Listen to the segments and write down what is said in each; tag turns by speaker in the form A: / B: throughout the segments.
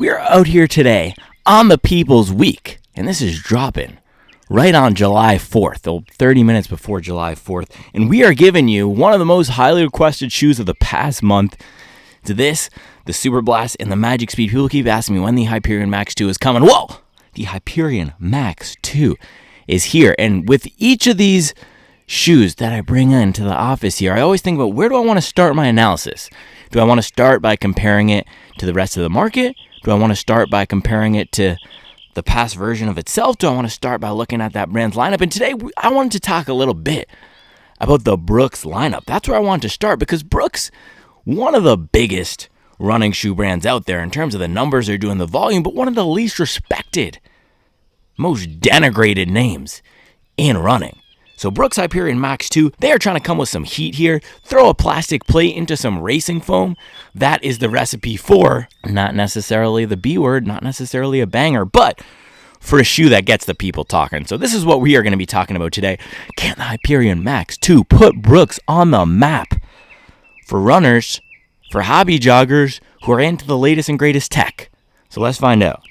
A: We're out here today on the People's Week, and this is dropping right on July 4th, 30 minutes before July 4th, and we are giving you one of the most highly requested shoes of the past month. To this, the Super Blast and the Magic Speed. People keep asking me when the Hyperion Max 2 is coming. Whoa! The Hyperion Max 2 is here, and with each of these shoes that I bring into the office here, I always think about where do I want to start my analysis? Do I want to start by comparing it to the rest of the market? Do I want to start by comparing it to the past version of itself? Do I want to start by looking at that brand's lineup? And today, I wanted to talk a little bit about the Brooks lineup. That's where I wanted to start because Brooks, one of the biggest running shoe brands out there in terms of the numbers they're doing, the volume, but one of the least respected, most denigrated names in running. So Brooks Hyperion Max 2, they are trying to come with some heat here, throw a plastic plate into some racing foam. That is the recipe for, not necessarily the B word, not necessarily a banger, but for a shoe that gets the people talking. So this is what we are going to be talking about today. Can the Hyperion Max 2 put Brooks on the map for runners, for hobby joggers who are into the latest and greatest tech? So let's find out.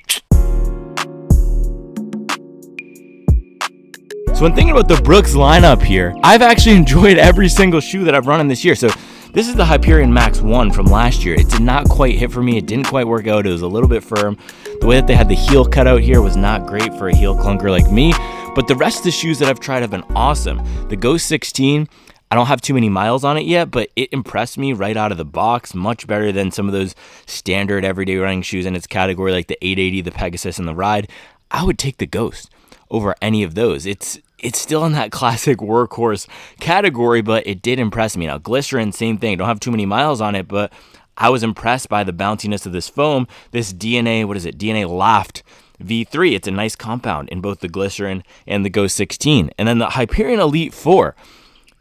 A: So when thinking about the Brooks lineup here, I've actually enjoyed every single shoe that I've run in this year. So this is the Hyperion Max 1 from last year. It did not quite hit for me. It didn't quite work out. It was a little bit firm. The way that they had the heel cut out here was not great for a heel clunker like me. But the rest of the shoes that I've tried have been awesome. The Ghost 16, I don't have too many miles on it yet, but it impressed me right out of the box. Much better than some of those standard everyday running shoes in its category like the 880, the Pegasus, and the Ride. I would take the Ghost over any of those. It's still in that classic workhorse category, but it did impress me. Now, Glycerin, same thing. Don't have too many miles on it, but I was impressed by the bounciness of this foam. This DNA Loft V3. It's a nice compound in both the Glycerin and the Ghost 16. And then the Hyperion Elite 4.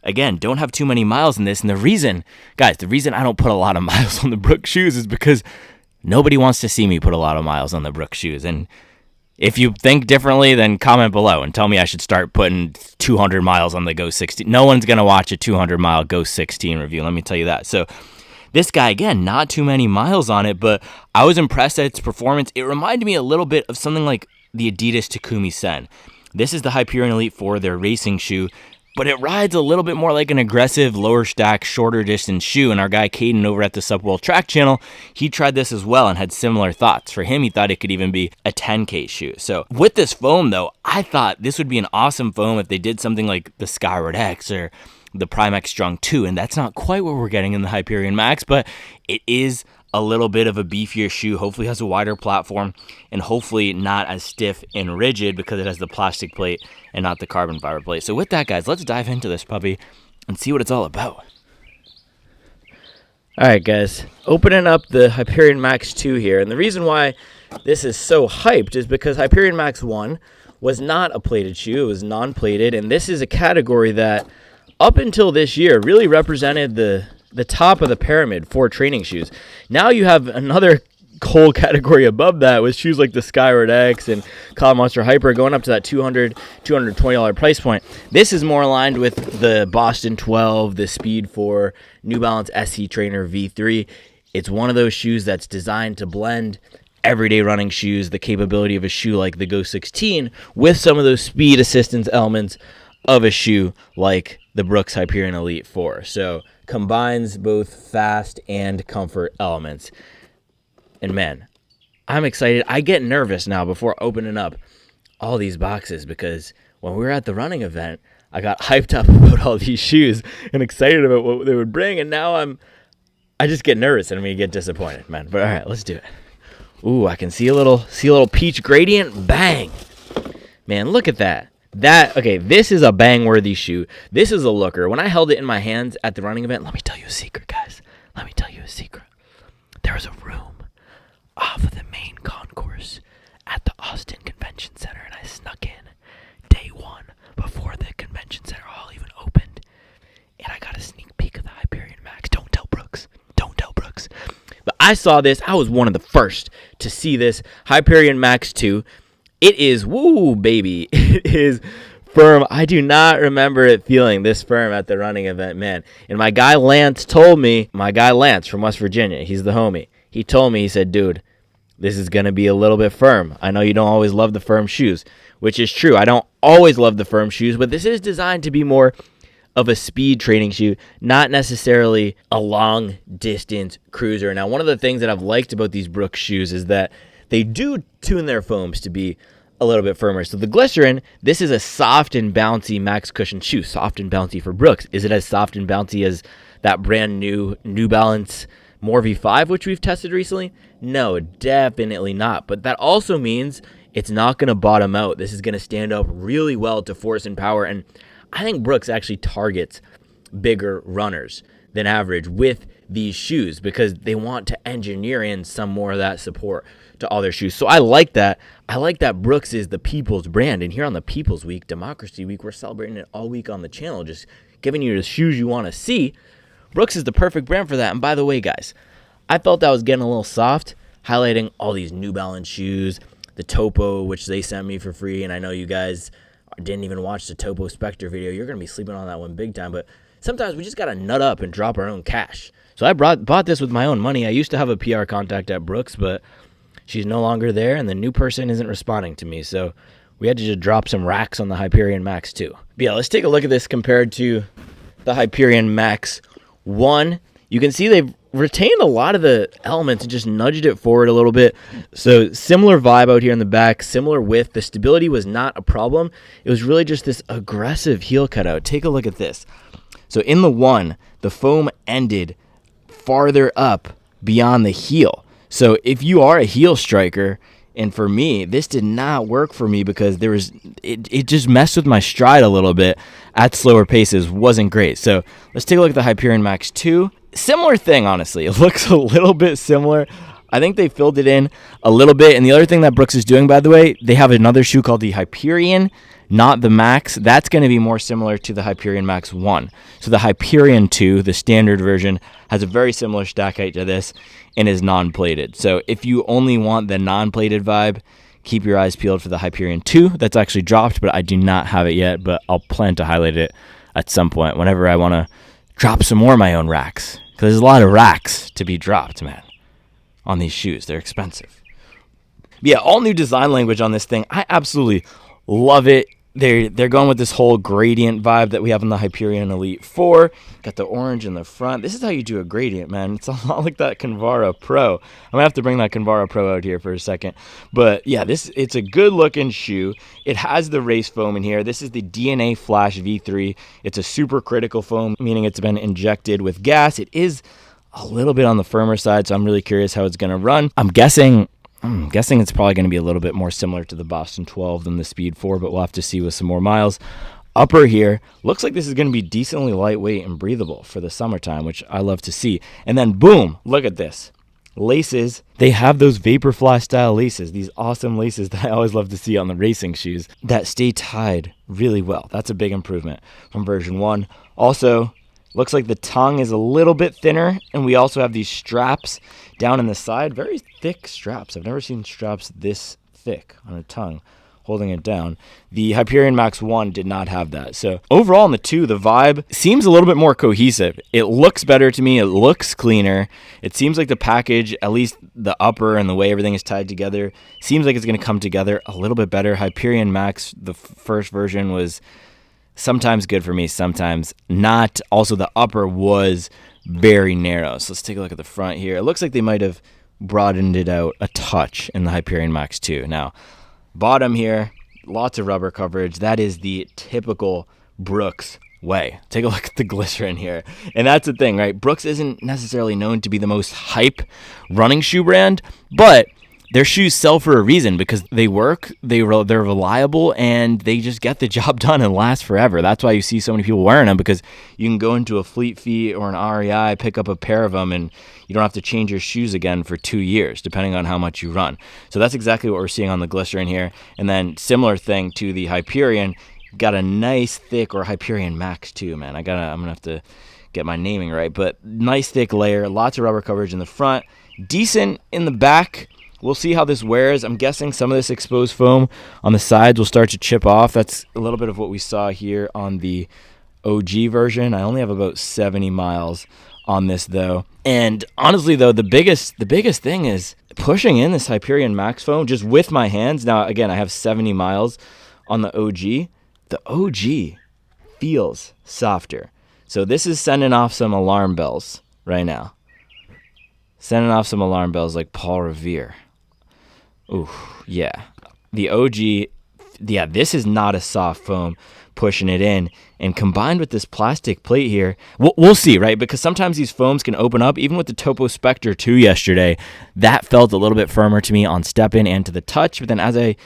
A: Again, don't have too many miles in this. And the reason I don't put a lot of miles on the Brooks shoes is because nobody wants to see me put a lot of miles on the Brooks shoes. And if you think differently, then comment below and tell me I should start putting 200 miles on the Ghost 16. No one's going to watch a 200-mile Ghost 16 review, let me tell you that. So this guy, again, not too many miles on it, but I was impressed at its performance. It reminded me a little bit of something like the Adidas Takumi Sen. This is the Hyperion Elite 4, their racing shoe, but it rides a little bit more like an aggressive, lower stack, shorter distance shoe. And our guy Caden over at the Supwell track channel, he tried this as well and had similar thoughts. For him, he thought it could even be a 10K shoe. So with this foam, though, I thought this would be an awesome foam if they did something like the Skyward X or the Prime X Strong 2. And that's not quite what we're getting in the Hyperion Max, but it is a little bit of a beefier shoe, hopefully has a wider platform, and hopefully not as stiff and rigid because it has the plastic plate and not the carbon fiber plate. So with that, guys, let's dive into this puppy and see what it's all about. All right, guys, opening up the Hyperion Max 2 here, and the reason why this is so hyped is because Hyperion Max 1 was not a plated shoe. It was non-plated, and this is a category that up until this year really represented the top of the pyramid for training shoes. Now you have another whole category above that with shoes like the Skyward X and Cloud Monster Hyper going up to that $220 price point. This is more aligned with the Boston 12, the Speed 4, New Balance SC Trainer V3. It's one of those shoes that's designed to blend everyday running shoes, the capability of a shoe like the Ghost 16 with some of those speed assistance elements of a shoe like the Brooks Hyperion Elite 4. So combines both fast and comfort elements. And man, I'm excited. I get nervous now before opening up all these boxes because when we were at the running event, I got hyped up about all these shoes and excited about what they would bring. And now I just get nervous and I'm going to get disappointed, man. But all right, let's do it. Ooh, I can see a little peach gradient. Bang. Man, look at that. Okay, this is a bang-worthy shoe. This is a looker. When I held it in my hands at the running event, let me tell you a secret, guys. Let me tell you a secret. There was a room off of the main concourse at the Austin Convention Center, and I snuck in day one before the convention center hall even opened, and I got a sneak peek of the Hyperion Max. Don't tell Brooks. Don't tell Brooks. But I saw this. I was one of the first to see this Hyperion Max 2. It is, woo, baby. It is firm. I do not remember it feeling this firm at the running event, man. And my guy Lance from West Virginia, he's the homie. He told me, he said, dude, this is going to be a little bit firm. I know you don't always love the firm shoes, which is true. I don't always love the firm shoes, but this is designed to be more of a speed training shoe, not necessarily a long distance cruiser. Now, one of the things that I've liked about these Brooks shoes is that they do tune their foams to be a little bit firmer. So the Glycerin, this is a soft and bouncy max cushion shoe. Soft and bouncy for Brooks. Is it as soft and bouncy as that brand new New Balance More V5, which we've tested recently? No, definitely not. But that also means it's not going to bottom out. This is going to stand up really well to force and power. And I think Brooks actually targets bigger runners than average with these shoes because they want to engineer in some more of that support to all their shoes. So I like that. I like that Brooks is the people's brand. And here on the People's Week, Democracy Week, we're celebrating it all week on the channel, just giving you the shoes you want to see. Brooks is the perfect brand for that. And by the way, guys, I felt I was getting a little soft, highlighting all these New Balance shoes, the Topo, which they sent me for free. And I know you guys didn't even watch the Topo Spectre video. You're going to be sleeping on that one big time. But sometimes we just got to nut up and drop our own cash. So I bought this with my own money. I used to have a PR contact at Brooks, but she's no longer there, and the new person isn't responding to me. So we had to just drop some racks on the Hyperion Max 2. But yeah, let's take a look at this compared to the Hyperion Max 1. You can see they've retained a lot of the elements and just nudged it forward a little bit. So similar vibe out here in the back, similar width. The stability was not a problem. It was really just this aggressive heel cutout. Take a look at this. So in the 1, the foam ended farther up beyond the heel. So if you are a heel striker, and for me, this did not work for me because it just messed with my stride a little bit at slower paces. Wasn't great. So let's take a look at the Hyperion Max 2. Similar thing, honestly. It looks a little bit similar. I think they filled it in a little bit. And the other thing that Brooks is doing, by the way, they have another shoe called the Hyperion, not the Max. That's going to be more similar to the Hyperion Max 1. So the Hyperion 2, the standard version, has a very similar stack height to this and is non-plated. So if you only want the non-plated vibe, keep your eyes peeled for the Hyperion 2. That's actually dropped, but I do not have it yet, but I'll plan to highlight it at some point whenever I want to drop some more of my own racks. Because there's a lot of racks to be dropped, man, on these shoes. They're expensive. But yeah, all new design language on this thing. I absolutely love it. They're going with this whole gradient vibe that we have in the Hyperion Elite 4. Got the orange in the front. This is how you do a gradient, man. It's a lot like that Kinvara Pro. I'm going to have to bring that Kinvara Pro out here for a second. But yeah, it's a good looking shoe. It has the race foam in here. This is the DNA Flash V3. It's a super critical foam, meaning it's been injected with gas. It is a little bit on the firmer side, so I'm really curious how it's going to run. I'm guessing it's probably going to be a little bit more similar to the Boston 12 than the Speed 4, but we'll have to see with some more miles. Upper here, looks like this is going to be decently lightweight and breathable for the summertime, which I love to see. And then boom, look at this. Laces, they have those Vaporfly style laces, these awesome laces that I always love to see on the racing shoes that stay tied really well. That's a big improvement from version 1. Also, looks like the tongue is a little bit thinner, and we also have these straps down in the side. Very thick straps. I've never seen straps this thick on a tongue holding it down. The Hyperion Max 1 did not have that. So overall in the 2, the vibe seems a little bit more cohesive. It looks better to me. It looks cleaner. It seems like the package, at least the upper and the way everything is tied together, seems like it's going to come together a little bit better. Hyperion Max, the first version, was sometimes good for me, sometimes not. Also, the upper was very narrow. So let's take a look at the front here. It looks like they might have broadened it out a touch in the Hyperion Max 2. Now, bottom here, lots of rubber coverage. That is the typical Brooks way. Take a look at the Glycerin here. And that's the thing, right? Brooks isn't necessarily known to be the most hype running shoe brand, but their shoes sell for a reason because they work, they're reliable, and they just get the job done and last forever. That's why you see so many people wearing them, because you can go into a Fleet Feet or an REI, pick up a pair of them, and you don't have to change your shoes again for 2 years, depending on how much you run. So that's exactly what we're seeing on the Glycerin here. And then similar thing to the Hyperion, got a nice thick, or Hyperion Max too, man. I'm gonna have to get my naming right, but nice thick layer, lots of rubber coverage in the front, decent in the back. We'll see how this wears. I'm guessing some of this exposed foam on the sides will start to chip off. That's a little bit of what we saw here on the OG version. I only have about 70 miles on this though. And honestly though, the biggest thing is pushing in this Hyperion Max foam just with my hands. Now again, I have 70 miles on the OG. The OG feels softer. So this is sending off some alarm bells right now. Sending off some alarm bells like Paul Revere. Ooh, yeah. The OG, yeah, this is not a soft foam pushing it in. And combined with this plastic plate here, we'll see, right? Because sometimes these foams can open up. Even with the Topo Spectre 2 yesterday, that felt a little bit firmer to me on step-in and to the touch. But then as I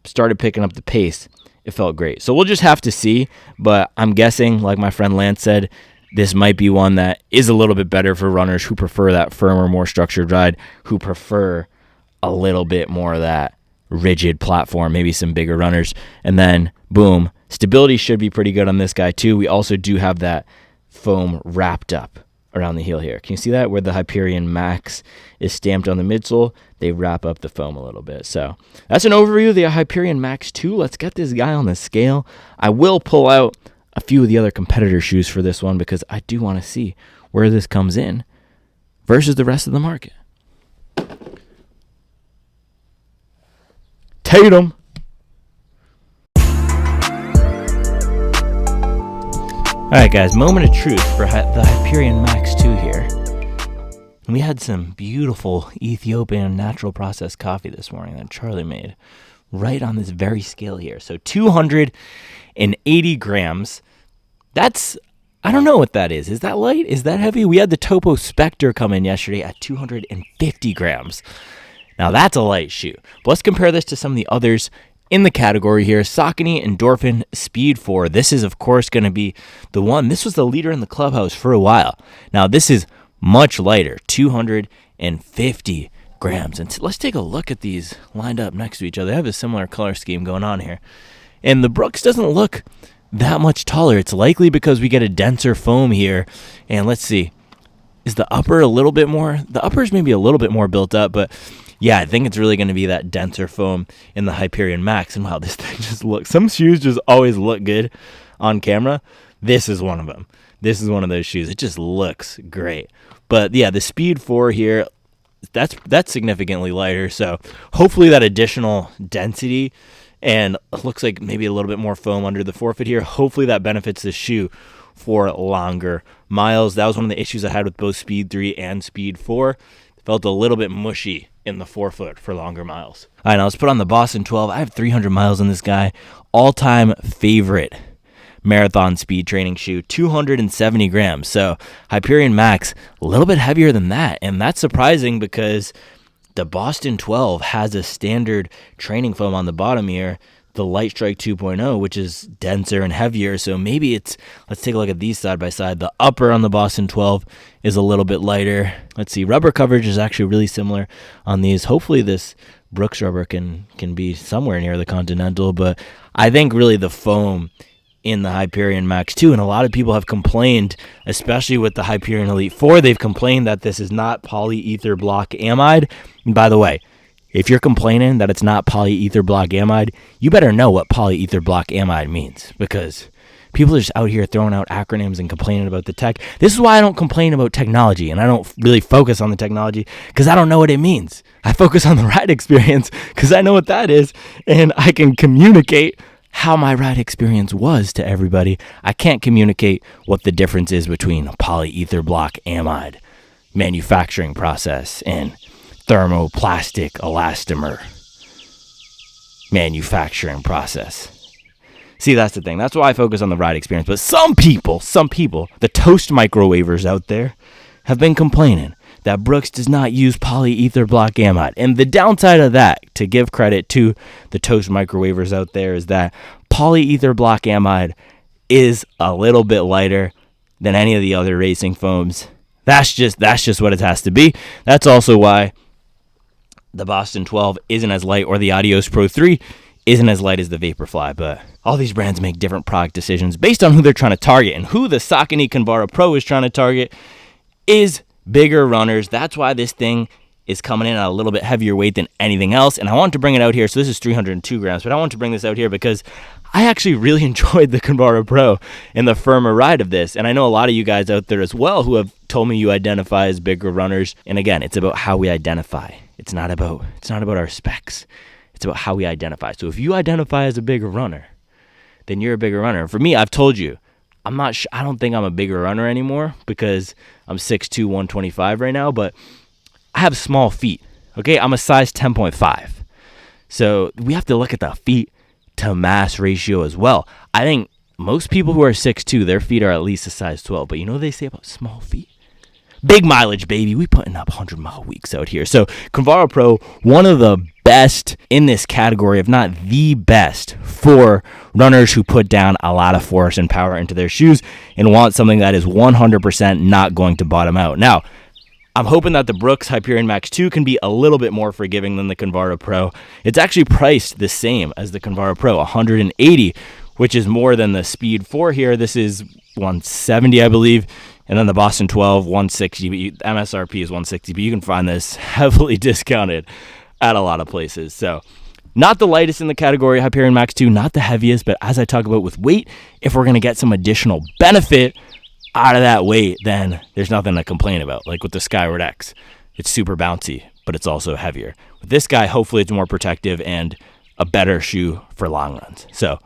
A: started picking up the pace, it felt great. So we'll just have to see. But I'm guessing, like my friend Lance said, this might be one that is a little bit better for runners who prefer that firmer, more structured ride, who prefer a little bit more of that rigid platform, maybe some bigger runners. And then, boom, stability should be pretty good on this guy too. We also do have that foam wrapped up around the heel here. Can you see that? Where the Hyperion Max is stamped on the midsole, they wrap up the foam a little bit. So that's an overview of the Hyperion Max 2. Let's get this guy on the scale. I will pull out a few of the other competitor shoes for this one because I do want to see where this comes in versus the rest of the market. Tatum. Alright guys, moment of truth for the Hyperion Max 2 here. We had some beautiful Ethiopian natural processed coffee this morning that Charlie made right on this very scale here. So 280 grams. That's, I don't know what that is. Is that light? Is that heavy? We had the Topo Spectre come in yesterday at 250 grams. Now that's a light shoe. But let's compare this to some of the others in the category here. Saucony Endorphin Speed 4. This is, of course, going to be the one. This was the leader in the clubhouse for a while. Now, this is much lighter, 250 grams. And let's take a look at these lined up next to each other. They have a similar color scheme going on here. And the Brooks doesn't look that much taller. It's likely because we get a denser foam here. And let's see. Is the upper a little bit more? The upper is maybe a little bit more built up, but yeah, I think it's really going to be that denser foam in the Hyperion Max. And wow, this thing just looks, some shoes just always look good on camera. This is one of them. This is one of those shoes. It just looks great. But yeah, the Speed 4 here, that's significantly lighter. So hopefully that additional density and it looks like maybe a little bit more foam under the forefoot here. Hopefully that benefits the shoe for longer miles. That was one of the issues I had with both Speed 3 and Speed 4. It felt a little bit mushy in the forefoot for longer miles. All right, now let's put on the Boston 12. I have 300 miles on this guy. All-time favorite marathon speed training shoe, 270 grams. So Hyperion Max, a little bit heavier than that. And that's surprising because the Boston 12 has a standard training foam on the bottom here, the Light Strike 2.0, which is denser and heavier. So maybe it's, let's take a look at these side by side. The upper on the Boston 12 is a little bit lighter. Let's see, rubber coverage is actually really similar on these. Hopefully this Brooks rubber can be somewhere near the Continental, but I think really the foam in the Hyperion Max 2, and a lot of people have complained, especially with the Hyperion Elite 4, they've complained that this is not polyether block amide. And by the way, if you're complaining that it's not polyether block amide, you better know what polyether block amide means, because people are just out here throwing out acronyms and complaining about the tech. This is why I don't complain about technology, and I don't really focus on the technology, because I don't know what it means. I focus on the ride experience, because I know what that is, and I can communicate how my ride experience was to everybody. I can't communicate what the difference is between polyether block amide manufacturing process and thermoplastic elastomer manufacturing process. See, that's the thing. That's why I focus on the ride experience. But some people, the toast microwavers out there have been complaining that Brooks does not use polyether block amide. And the downside of that, to give credit to the toast microwavers out there, is that polyether block amide is a little bit lighter than any of the other racing foams. That's just what it has to be. That's also why the Boston 12 isn't as light, or the Adios Pro 3 isn't as light as the Vaporfly. But all these brands make different product decisions based on who they're trying to target, and who the Saucony Kinvara Pro is trying to target is bigger runners. That's why this thing is coming in at a little bit heavier weight than anything else. And I want to bring it out here. So this is 302 grams, but I want to bring this out here because I actually really enjoyed the Convaro Pro and the firmer ride of this. And I know a lot of you guys out there as well who have told me you identify as bigger runners. And again, it's about how we identify. It's not about our specs. It's about how we identify. So if you identify as a bigger runner, then you're a bigger runner. And for me, I've told you, I don't think I'm a bigger runner anymore because I'm 6'2", 125 right now, but I have small feet. Okay, I'm a size 10.5. So we have to look at the feet to mass ratio as well. I think most people who are 6'2", their feet are at least a size 12. But you know what they say about small feet? Big mileage, baby. We putting up 100-mile weeks out here. So Convaro Pro, one of the best in this category, if not the best, for runners who put down a lot of force and power into their shoes and want something that is 100% not going to bottom out. Now, I'm hoping that the Brooks Hyperion Max 2 can be a little bit more forgiving than the Convaro Pro. It's actually priced the same as the Convaro Pro, $180, which is more than the Speed 4 here. This is $170, I believe. And then the Boston 12, $160. MSRP is $160, but you can find this heavily discounted at a lot of places. So not the lightest in the category, Hyperion Max 2, not the heaviest, but as I talk about with weight, if we're going to get some additional benefit out of that weight, then there's nothing to complain about. Like with the Skyward X, it's super bouncy, but it's also heavier. With this guy, hopefully it's more protective and a better shoe for long runs. So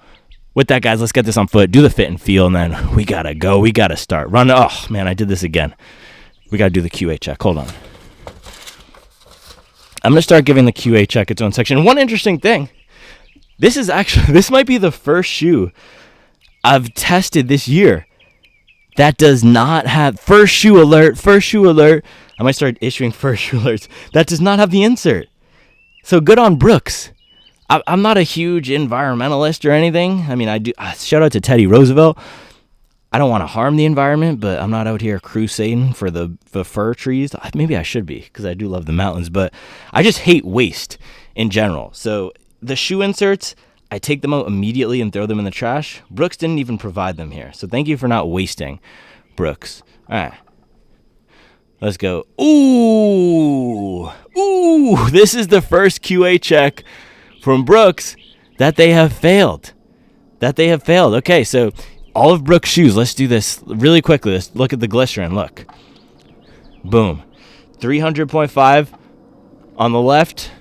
A: with that, guys, let's get this on foot, do the fit and feel, and then we got to go. We got to start running. Oh, man, I did this again. We got to do the QA check. Hold on. I'm going to start giving the QA check its own section. One interesting thing, this might be the first shoe I've tested this year that does not have first shoe alert. I might start issuing first shoe alerts. That does not have the insert. So good on Brooks. I'm not a huge environmentalist or anything. I mean, I do. Shout out to Teddy Roosevelt. I don't want to harm the environment, but I'm not out here crusading for the fir trees. Maybe I should be because I do love the mountains, but I just hate waste in general. So the shoe inserts, I take them out immediately and throw them in the trash. Brooks didn't even provide them here. So thank you for not wasting, Brooks. All right. Let's go. Ooh. This is the first QA check from Brooks that they have failed. Okay, so all of Brooks' shoes, let's do this really quickly. Let's look at the glycerin. Look. Boom. 300.5 on the left.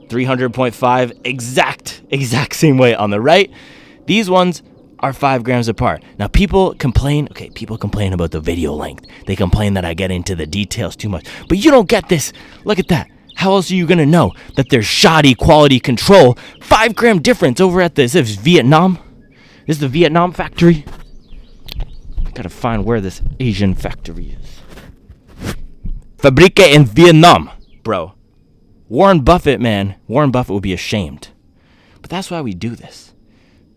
A: 300.5 exact same way on the right. These ones are 5 grams apart. Now people complain about the video length. They complain that I get into the details too much. But you don't get this. Look at that. How else are you going to know that there's shoddy quality control? 5 gram difference over at this is Vietnam. This is the Vietnam factory. Gotta find where this Asian factory is. Fabrique in Vietnam, bro. Warren Buffett would be ashamed. But that's why we do this.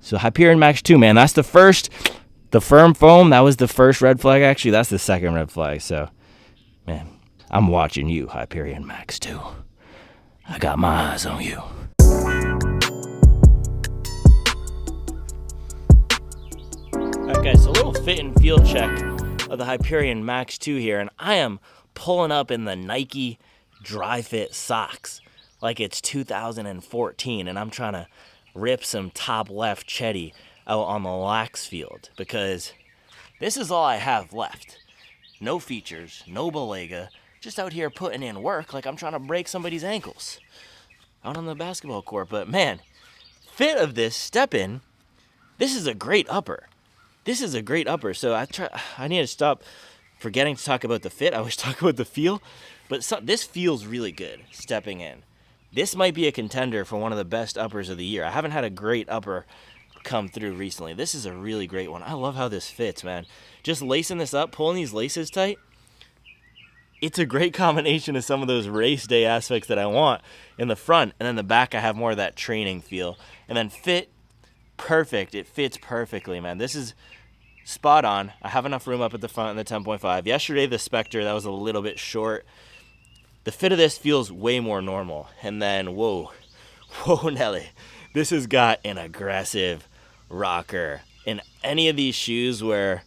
A: So Hyperion Max 2, man, that's the firm foam, that was the first red flag. Actually, that's the second red flag. So, man, I'm watching you, Hyperion Max 2. I got my eyes on you. Alright guys, so a little fit and feel check of the Hyperion Max 2 here, and I am pulling up in the Nike Dry Fit socks like it's 2014, and I'm trying to rip some top left Chetty out on the lax field because this is all I have left. No features, no Balega, just out here putting in work like I'm trying to break somebody's ankles out on the basketball court. But man, fit of this step in, this is a great upper. So I need to stop forgetting to talk about the fit. I always talk about the feel, but this feels really good stepping in. This might be a contender for one of the best uppers of the year. I haven't had a great upper come through recently. This is a really great one. I love how this fits, man. Just lacing this up, pulling these laces tight, it's a great combination of some of those race day aspects that I want in the front, and then the back I have more of that training feel. And then fit, perfect. It fits perfectly, man. This is spot on. I have enough room up at the front in the 10.5. Yesterday, the Spectre, that was a little bit short. The fit of this feels way more normal. And then, whoa, Nelly. This has got an aggressive rocker. In any of these shoes where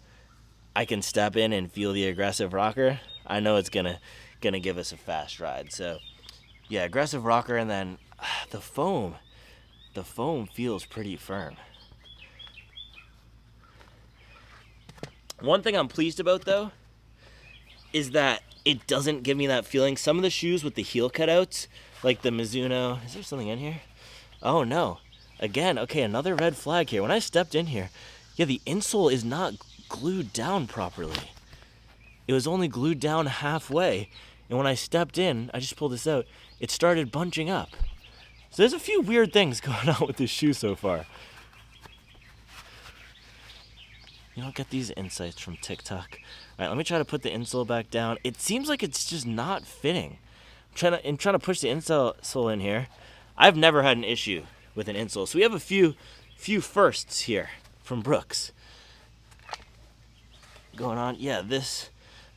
A: I can step in and feel the aggressive rocker, I know it's gonna give us a fast ride. So, yeah, aggressive rocker, and then the foam the foam feels pretty firm. One thing I'm pleased about though is that it doesn't give me that feeling. Some of the shoes with the heel cutouts, like the Mizuno, is there something in here? Oh no. Again, okay, another red flag here. When I stepped in here, yeah, the insole is not glued down properly. It was only glued down halfway. And when I stepped in, I just pulled this out, it started bunching up. So there's a few weird things going on with this shoe so far. You don't get these insights from TikTok. All right, let me try to put the insole back down. It seems like it's just not fitting. I'm trying to push the insole in here. I've never had an issue with an insole. So we have a few firsts here from Brooks. Going on, yeah, this.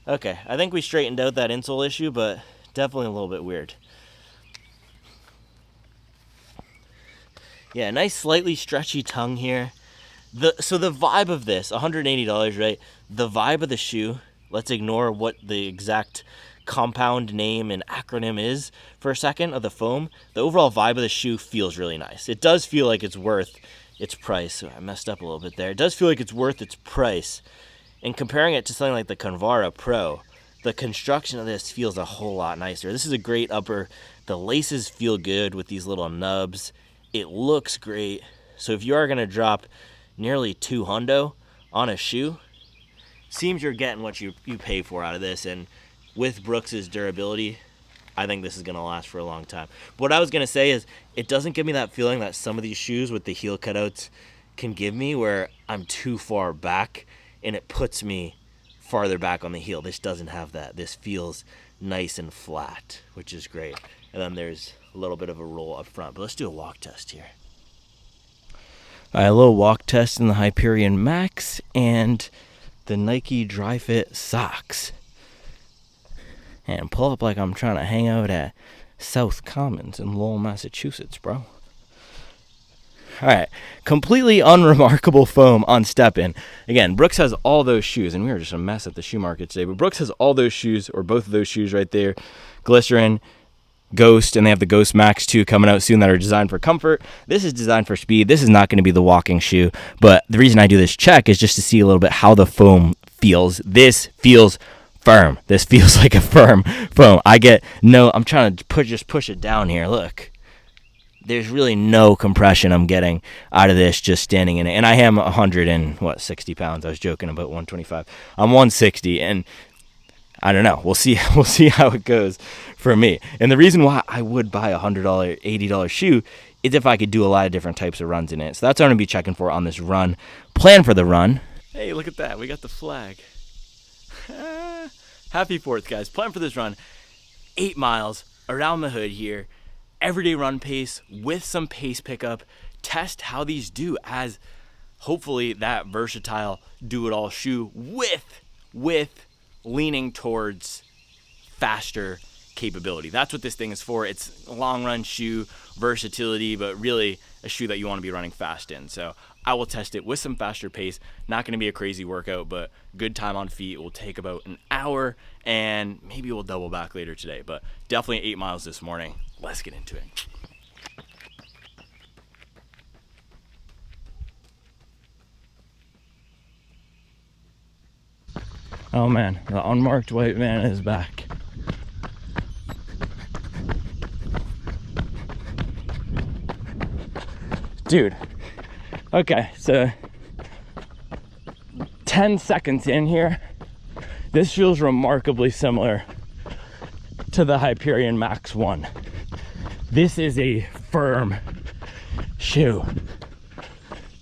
A: Okay, I think we straightened out that insole issue, but definitely a little bit weird. Yeah, nice slightly stretchy tongue here. So the vibe of this, $180, right? The vibe of the shoe, let's ignore what the exact compound name and acronym is for a second of the foam. The overall vibe of the shoe feels really nice. It does feel like it's worth its price. So I messed up a little bit there. It does feel like it's worth its price. And comparing it to something like the Convara Pro, the construction of this feels a whole lot nicer. This is a great upper. The laces feel good with these little nubs. It looks great. So if you are going to drop nearly $200 on a shoe, seems you're getting what you pay for out of this. And with Brooks's durability, I think this is going to last for a long time. But what I was going to say is it doesn't give me that feeling that some of these shoes with the heel cutouts can give me, where I'm too far back and it puts me farther back on the heel. This doesn't have that. This feels nice and flat, which is great. And then there's a little bit of a roll up front. But let's do a walk test here. All right, a little walk test in the Hyperion Max and the Nike Dry Fit socks. And pull up like I'm trying to hang out at South Commons in Lowell, Massachusetts, bro. All right, completely unremarkable foam on step-in. Again, Brooks has all those shoes, and we were just a mess at the shoe market today, but Brooks has all those shoes, or both of those shoes right there, Glycerin, Ghost, and they have the Ghost Max 2 coming out soon that are designed for comfort. This is designed for speed. This is not going to be the walking shoe, but the reason I do this check is just to see a little bit how the foam feels. This feels firm. This feels like a firm foam. I'm trying to push it down here. Look. There's really no compression I'm getting out of this just standing in it. And I am 160 pounds. I was joking about 125. I'm 160, and I don't know. We'll see how it goes for me. And the reason why I would buy a $100, $80 shoe is if I could do a lot of different types of runs in it. So that's what I'm going to be checking for on this run. Plan for the run. Hey, look at that. We got the flag. Happy 4th, guys. Plan for this run. 8 miles around the hood here. Everyday run pace with some pace pickup. Test how these do as hopefully that versatile do-it-all shoe with leaning towards faster capability. That's what this thing is for. It's a long run shoe, versatility, but really a shoe that you want to be running fast in. So I will test it with some faster pace. Not going to be a crazy workout, but good time on feet. It will take about an hour, and maybe we'll double back later today, but definitely 8 miles this morning. Let's get into it. Oh man, the unmarked white van is back. Dude, okay, so 10 seconds in here, this feels remarkably similar to the Hyperion Max 1. This is a firm shoe.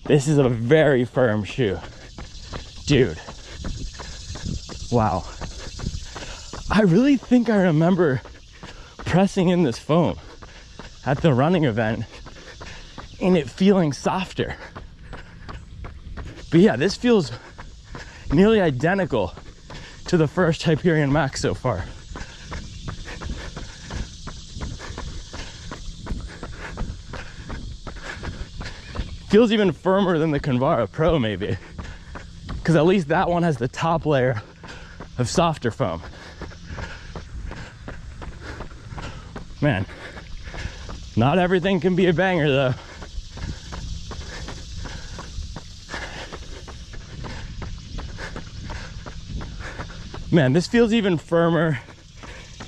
A: This is a very firm shoe. Dude. Wow. I really think I remember pressing in this foam at the running event and it feeling softer. But yeah, this feels nearly identical to the first Hyperion Max so far. Feels even firmer than the Convara Pro maybe, because at least that one has the top layer of softer foam. Man, not everything can be a banger though. Man, this feels even firmer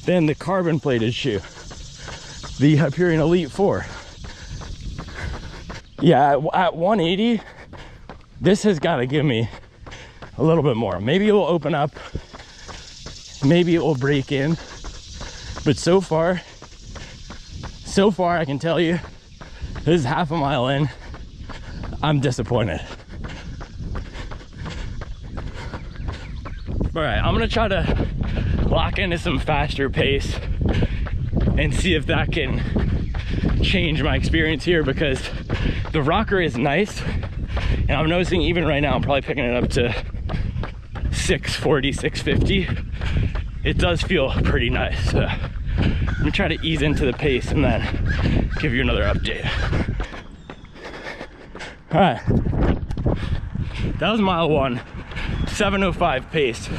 A: than the carbon plated shoe, the Hyperion Elite 4. Yeah, at 180, this has got to give me a little bit more. Maybe it will open up, maybe it will break in, but so far I can tell you, this is half a mile in, I'm disappointed. All right, I'm gonna try to lock into some faster pace and see if that can change my experience here, because the rocker is nice, and I'm noticing even right now I'm probably picking it up to 640, 650. It does feel pretty nice. So I'm gonna try to ease into the pace and then give you another update. All right, that was mile 1, 7:05 pace.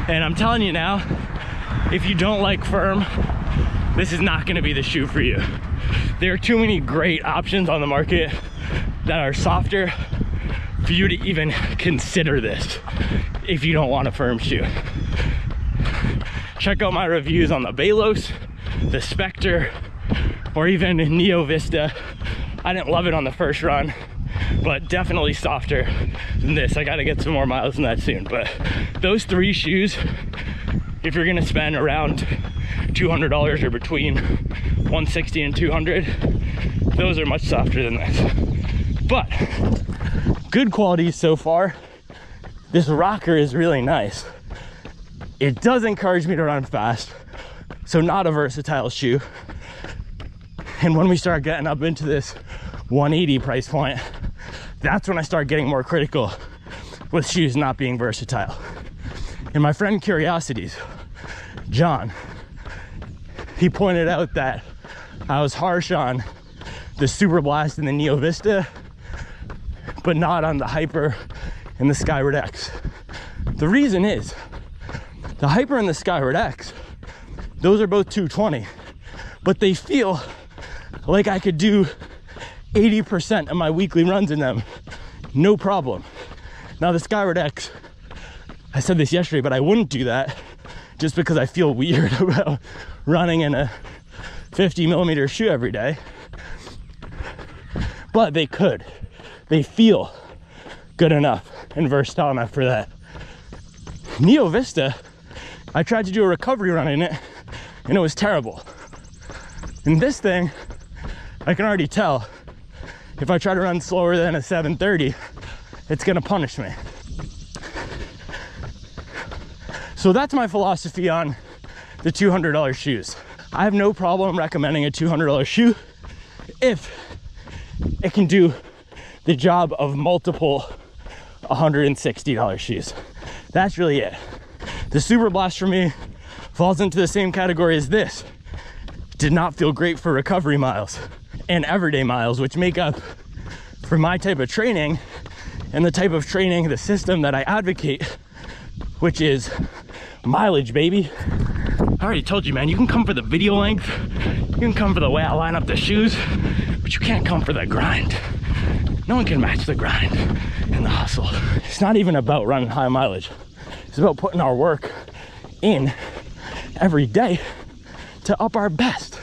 A: And I'm telling you now, if you don't like firm, this is not gonna be the shoe for you. There are too many great options on the market that are softer for you to even consider this if you don't want a firm shoe. Check out my reviews on the Balos, the Spectre, or even Neo Vista. I didn't love it on the first run, but definitely softer than this. I gotta get some more miles in that soon. But those 3 shoes, if you're gonna spend around $200 or between 160 and 200, those are much softer than this. But good quality so far. This rocker is really nice. It does encourage me to run fast, so not a versatile shoe. And when we start getting up into this 180 price point, that's when I start getting more critical with shoes not being versatile. And my friend Curiosities, John, he pointed out that I was harsh on the Super Blast and the Neo Vista, but not on the Hyper and the Skyward X. The reason is, the Hyper and the Skyward X, those are both 220, but they feel like I could do 80% of my weekly runs in them, no problem. Now the Skyward X, I said this yesterday, but I wouldn't do that just because I feel weird about running in a 50 millimeter shoe every day. But they could. They feel good enough and versatile enough for that. Neo Vista, I tried to do a recovery run in it and it was terrible. And this thing, I can already tell, if I try to run slower than a 730, it's gonna punish me. So that's my philosophy on the $200 shoes. I have no problem recommending a $200 shoe if it can do the job of multiple $160 shoes. That's really it. The Super Blast for me falls into the same category as this. Did not feel great for recovery miles and everyday miles, which make up for my type of training and the type of training, the system that I advocate, which is mileage, baby. I already told you, man, you can come for the video length, you can come for the way I line up the shoes, but you can't come for the grind. No one can match the grind and the hustle. It's not even about running high mileage. It's about putting our work in every day to up our best.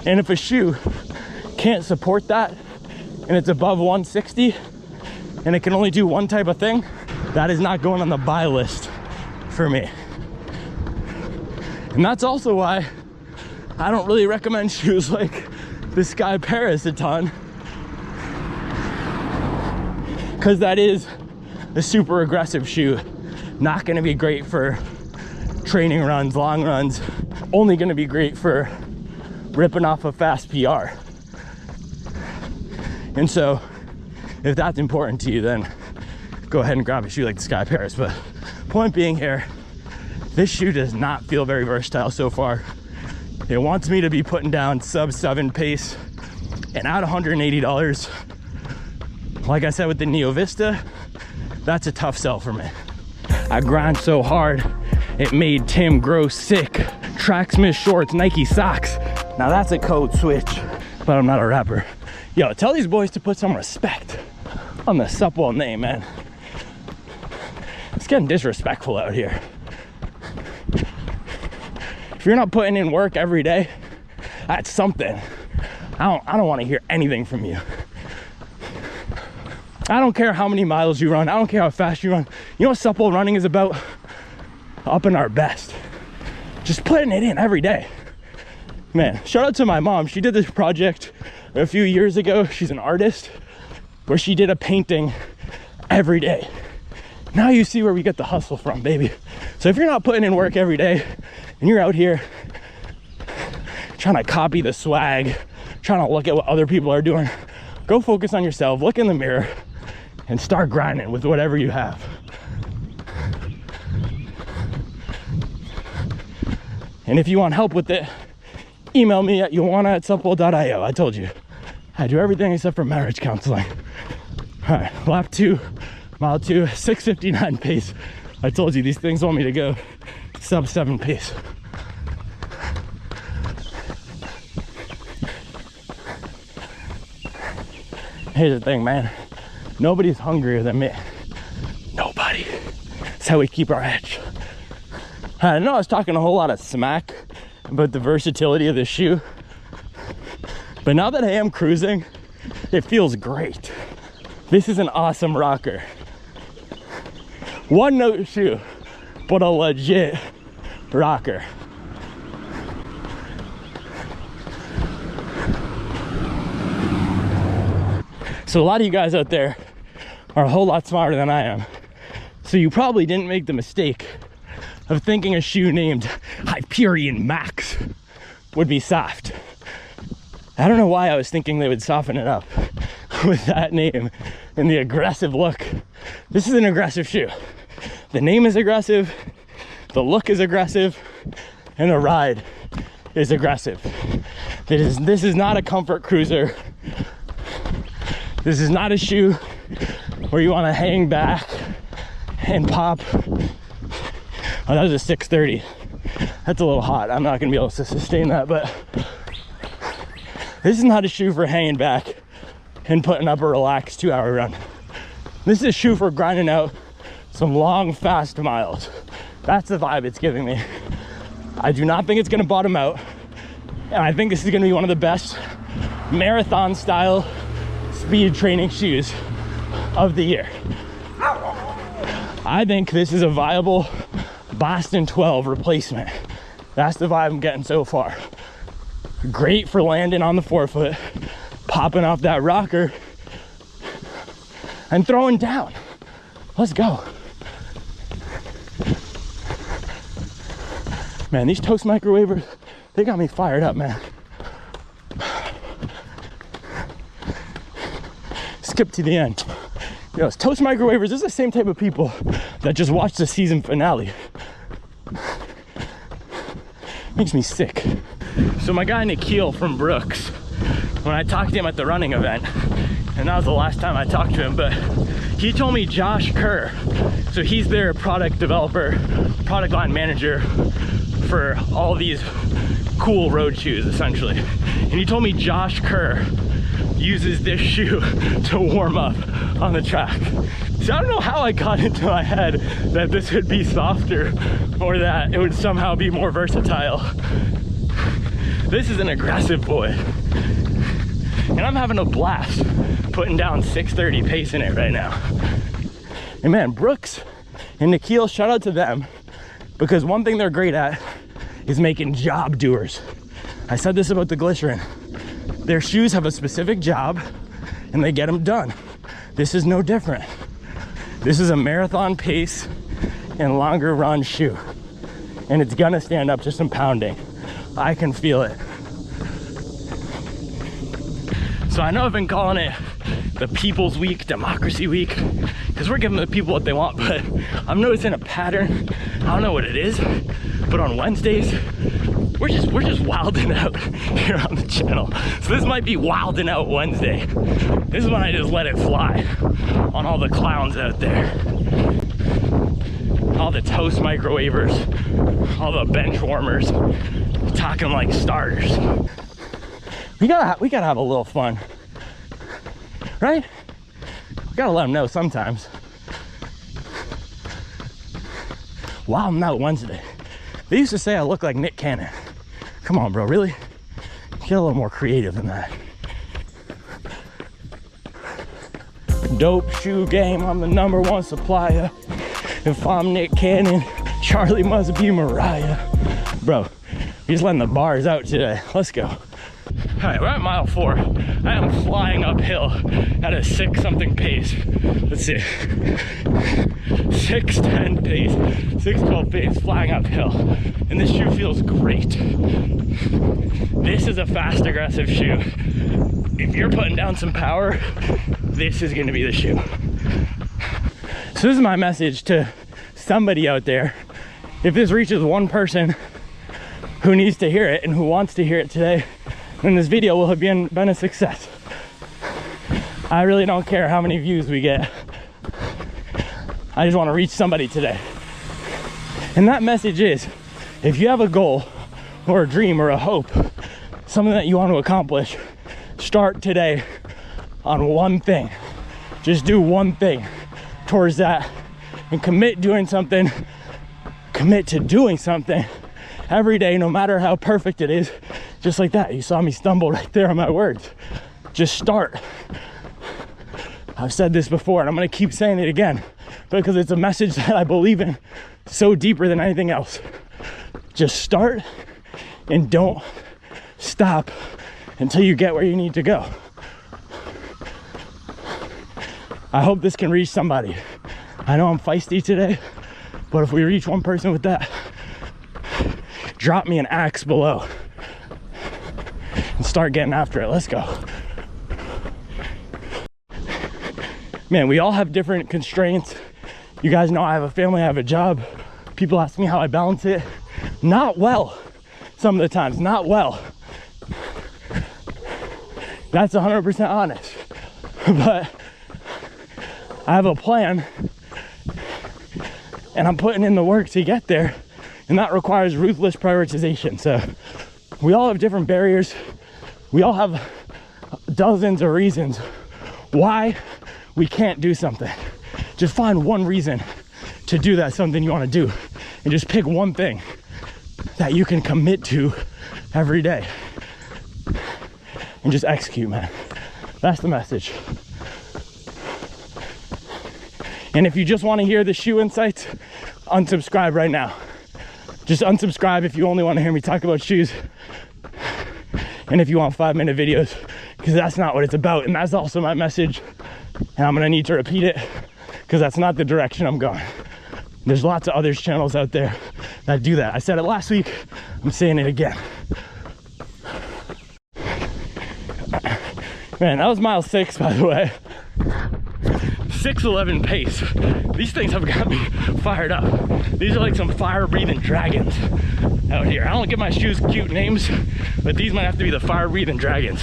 A: And if a shoe can't support that and it's above 160 and it can only do one type of thing, that is not going on the buy list for me. And that's also why I don't really recommend shoes like the Sky Paris a ton, because that is a super aggressive shoe. Not gonna be great for training runs, long runs, only gonna be great for ripping off a fast PR. And so if that's important to you, then go ahead and grab a shoe like the Sky Paris. But point being here, this shoe does not feel very versatile so far. It wants me to be putting down sub 7 pace, and at $180, like I said with the Neo Vista, that's a tough sell for me. I grind so hard, it made Tim grow sick. Tracksmith shorts, Nike socks. Now that's a code switch, but I'm not a rapper. Yo, tell these boys to put some respect on the Supwell name, man. It's getting disrespectful out here. If you're not putting in work every day, that's something. I don't want to hear anything from you. I don't care how many miles you run. I don't care how fast you run. You know what Supwell running is about? Upping our best. Just putting it in every day. Man, shout out to my mom. She did this project a few years ago. She's an artist where she did a painting every day. Now you see where we get the hustle from, baby. So if you're not putting in work every day and you're out here trying to copy the swag, trying to look at what other people are doing, go focus on yourself, look in the mirror, and start grinding with whatever you have. And if you want help with it, email me at yoanna@supwell.io. I told you, I do everything except for marriage counseling. All right, lap 2, mile 2, 6:59 pace. I told you these things want me to go sub 7 pace. Here's the thing, man. Nobody's hungrier than me. Nobody. That's how we keep our edge. I know I was talking a whole lot of smack about the versatility of this shoe, but now that I am cruising, it feels great. This is an awesome rocker. One note shoe, but a legit rocker. So a lot of you guys out there are a whole lot smarter than I am. So you probably didn't make the mistake of thinking a shoe named Hyperion Max would be soft. I don't know why I was thinking they would soften it up with that name and the aggressive look. This is an aggressive shoe. The name is aggressive, the look is aggressive, and the ride is aggressive. This is not a comfort cruiser. This is not a shoe where you want to hang back and pop. Oh, that was a 630. That's a little hot. I'm not gonna be able to sustain that, but this is not a shoe for hanging back and putting up a relaxed 2-hour run. This is a shoe for grinding out some long, fast miles. That's the vibe it's giving me. I do not think it's gonna bottom out, and I think this is gonna be one of the best marathon style speed training shoes of the year. I think this is a viable Boston 12 replacement. That's the vibe I'm getting so far. Great for landing on the forefoot, popping off that rocker, and throwing down. Let's go. Man, these Toast microwavers, they got me fired up, man. Skip to the end. You know, Toast microwavers, this is the same type of people that just watch the season finale. Makes me sick. So my guy Nikhil from Brooks, when I talked to him at the running event, and that was the last time I talked to him, but he told me Josh Kerr, so he's their product developer, product line manager for all these cool road shoes essentially. And he told me Josh Kerr uses this shoe to warm up on the track. So I don't know how I got into my head that this would be softer or that it would somehow be more versatile. This is an aggressive boy. And I'm having a blast putting down 6:30 pace in it right now. And man, Brooks and Nikhil, shout out to them, because one thing they're great at is making job doers. I said this about the glycerin. Their shoes have a specific job and they get them done. This is no different. This is a marathon pace and longer run shoe. And it's gonna stand up to some pounding. I can feel it. So I know I've been calling it the People's Week, Democracy Week, because we're giving the people what they want, but I'm noticing a pattern. I don't know what it is, but on Wednesdays, we're just wilding out here on the channel. So this might be wilding out Wednesday. This is when I just let it fly on all the clowns out there. All the Toast microwavers, all the bench warmers, talking like starters. We gotta have a little fun.
B: right? We gotta let them know sometimes. Wild Out Wednesday. They used to say I look like Nick Cannon. Come on, bro, really? Get a little more creative than that. Dope shoe game, I'm the #1 supplier. If I'm Nick Cannon, Charlie must be Mariah. Bro, you're just letting the bars out today. Let's go. All right, we're at mile 4. I am flying uphill at a 6-something pace. Let's see. 6:10 pace, 6:12 pace, flying uphill. And this shoe feels great. This is a fast, aggressive shoe. If you're putting down some power, this is gonna be the shoe. So this is my message to somebody out there. If this reaches one person who needs to hear it and who wants to hear it today, then this video will have been a success. I really don't care how many views we get. I just want to reach somebody today. And that message is, if you have a goal or a dream or a hope, something that you want to accomplish, start today on one thing. Just do one thing towards that and commit to doing something every day, no matter how perfect it is. Just like that. You saw me stumble right there on my words. Just start. I've said this before and I'm going to keep saying it again because it's a message that I believe in so deeper than anything else. Just start and don't stop until you get where you need to go. I hope this can reach somebody. I know I'm feisty today, but if we reach one person with that, drop me an axe below and start getting after it. Let's go. Man, we all have different constraints. You guys know I have a family, I have a job. People ask me how I balance it. Not well, some of the times, not well. That's 100% honest. But I have a plan and I'm putting in the work to get there, and that requires ruthless prioritization. So we all have different barriers. We all have dozens of reasons why we can't do something. Just find one reason to do that something you want to do, and just pick one thing that you can commit to every day and just execute, man. That's the message. And if you just want to hear the shoe insights, unsubscribe right now. Just unsubscribe if you only want to hear me talk about shoes, and if you want 5-minute videos, because that's not what it's about. And that's also my message, and I'm gonna need to repeat it because that's not the direction I'm going. There's lots of other channels out there that do that. I said it last week, I'm saying it again. Man, that was mile 6, by the way. 6:11 pace. These things have got me fired up. These are like some fire-breathing dragons out here. I don't give my shoes cute names, but these might have to be the fire-breathing dragons,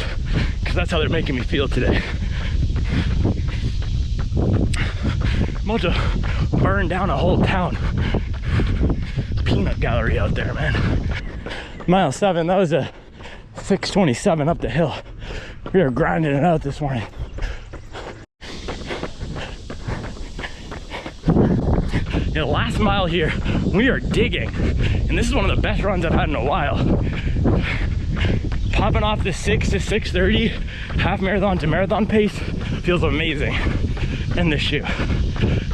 B: because that's how they're making me feel today. I'm about to burn down a whole town. Peanut gallery out there, man. Mile 7, that was a 6:27 up the hill. We are grinding it out this morning. The last mile here, we are digging, and this is one of the best runs I've had in a while. Popping off the 6 to 6:30 half marathon to marathon pace feels amazing in this shoe.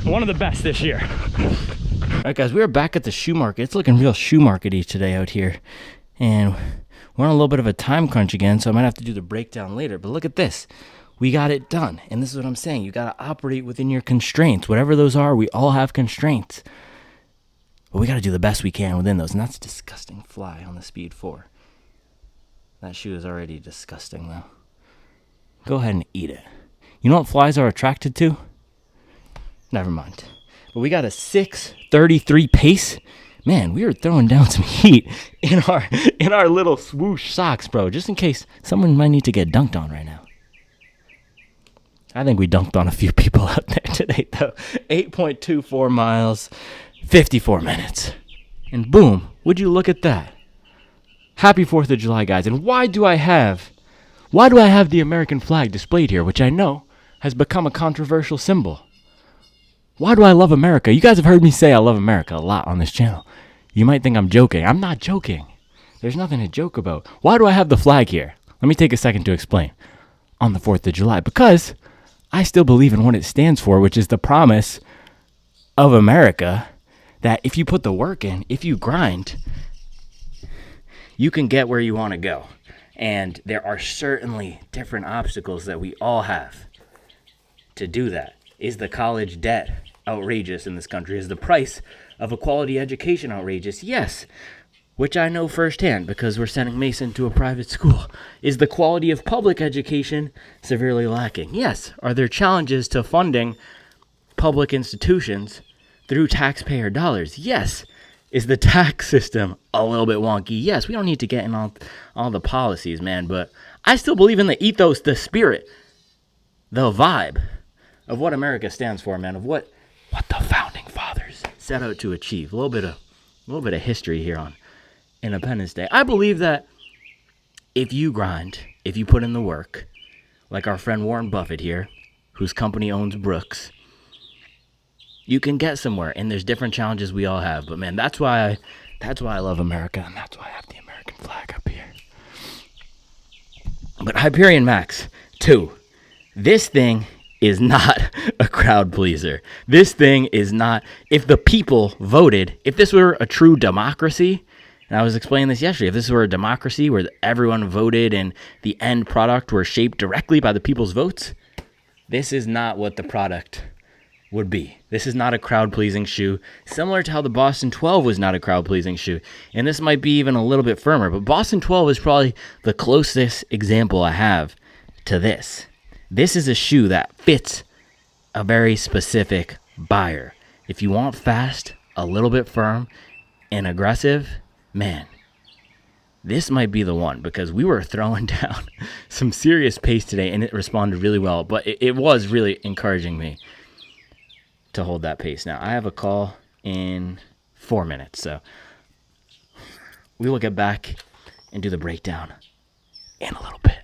B: One of the best this year. All right, guys, we are back at the shoe market. It's looking real shoe market-y today out here, and we're on a little bit of a time crunch again, so I might have to do the breakdown later. But look at this. We got it done. And this is what I'm saying. You got to operate within your constraints. Whatever those are, we all have constraints. But we got to do the best we can within those. And that's a disgusting fly on the Speed 4. That shoe is already disgusting, though. Go ahead and eat it. You know what flies are attracted to? Never mind. But we got a 6:33 pace. Man, we are throwing down some heat in our little swoosh socks, bro. Just in case someone might need to get dunked on right now. I think we dunked on a few people out there today, though. 8.24 miles, 54 minutes. And boom, would you look at that? Happy 4th of July, guys. And why do I have the American flag displayed here, which I know has become a controversial symbol. Why do I love America? You guys have heard me say I love America a lot on this channel. You might think I'm joking. I'm not joking. There's nothing to joke about. Why do I have the flag here? Let me take a second to explain. On the 4th of July, because I still believe in what it stands for, which is the promise of America that if you put the work in, if you grind, you can get where you want to go. And there are certainly different obstacles that we all have to do that. Is the college debt outrageous in this country? Is the price of a quality education outrageous? Yes, which I know firsthand because we're sending Mason to a private school. Is the quality of public education severely lacking? Yes. Are there challenges to funding public institutions through taxpayer dollars? Yes. Is the tax system a little bit wonky? Yes. We don't need to get in all the policies, man, but I still believe in the ethos, the spirit, the vibe of what America stands for, man, of what the founding fathers set out to achieve. A little bit of history here on Independence Day. I believe that if you grind, if you put in the work, like our friend Warren Buffett here, whose company owns Brooks, you can get somewhere. And there's different challenges we all have. But man, that's why I love America, and that's why I have the American flag up here. But Hyperion Max 2, this thing is not a crowd pleaser. This thing is not, if the people voted, if this were a true democracy, and I was explaining this yesterday, if this were a democracy where everyone voted and the end product were shaped directly by the people's votes, this is not what the product would be. This is not a crowd-pleasing shoe, similar to how the Boston 12 was not a crowd-pleasing shoe. And this might be even a little bit firmer, but Boston 12 is probably the closest example I have to this. This is a shoe that fits a very specific buyer. If you want fast, a little bit firm, and aggressive, man, this might be the one, because we were throwing down some serious pace today, and it responded really well. But it was really encouraging me to hold that pace. Now, I have a call in 4 minutes, so we will get back and do the breakdown in a little bit.